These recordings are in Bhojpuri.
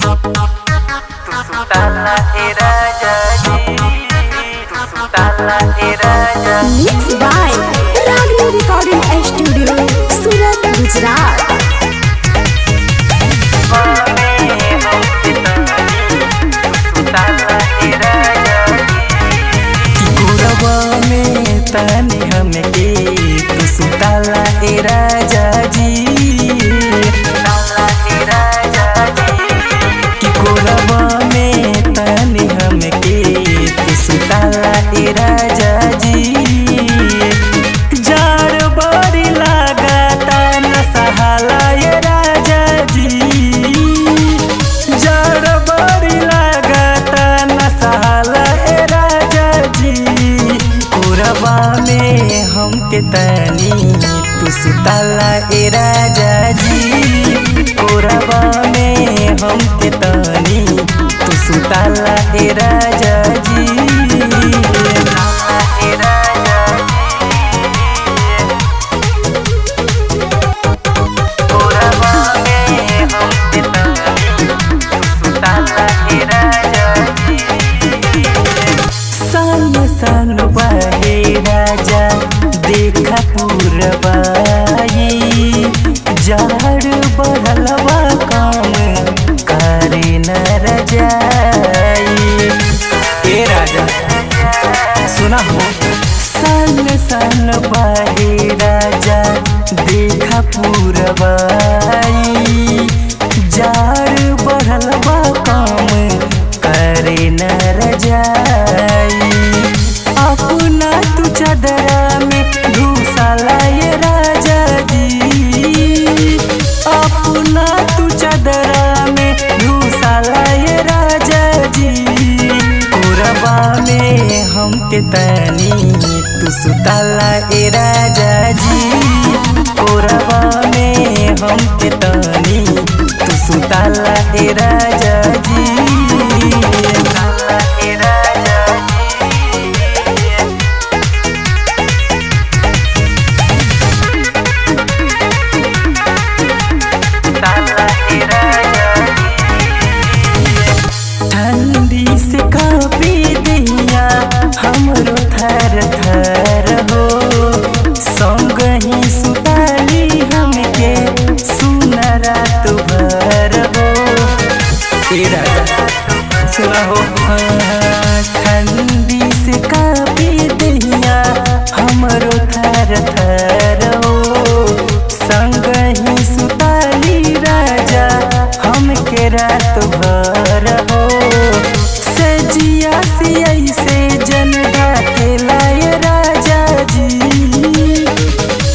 Tusutala raja ji, tusutala raja. Mixed by Ragni Recording Studio, Surat, Gujarat. ताने हमके tusutala raja ji, tusutala raja ji. कि कोरबा में ताने हमके tusutala raja ji. जाड़ बड़ी लागता न सहाला ये राजा जी, जाड़ बड़ी लागता न सहाला ये राजा जी. कोरबा में हमके तनी tusutala राजा जी, कोरबा में हमके तनी tusutala राजा जी. सान सान बहे राजा देखा पूरबाई, जाड़ बढ़लवा काम करे न रजाई. ए राजा सुना हो, सान सान बहे राजा देखा पूरबाई, जाड़ बढ़लवा काम करे न रजाई. अपना तू चदरा में घुसाला ये राजा जी, अपना तू चदरा में घुसाला ये राजा जी. कोरबा में हमके तनी tusutala राजा जी, कोरबा में हमके तनी tusutala राजा जी. ठंडी से कापी दिया हमरो थर थर हो, संग ही सुताली हमके सुन रात भर हो. तेरा सुना हो, ठंडी से कापी दिया हमरो थर थर हो, संग ही सुताली राजा हमके रात भर हो. सजिया से ऐसे जन ढाकेला ये राजा जी,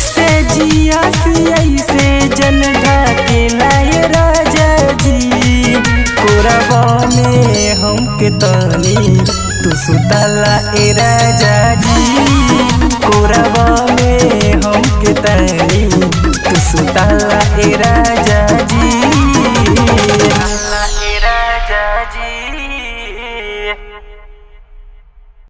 सजिया से ऐसे जन ढाकेला ये राजा जी. कोरबा में हमके तनी tusutala राजा जी, कोरबा में हमके तनी tusutala राजा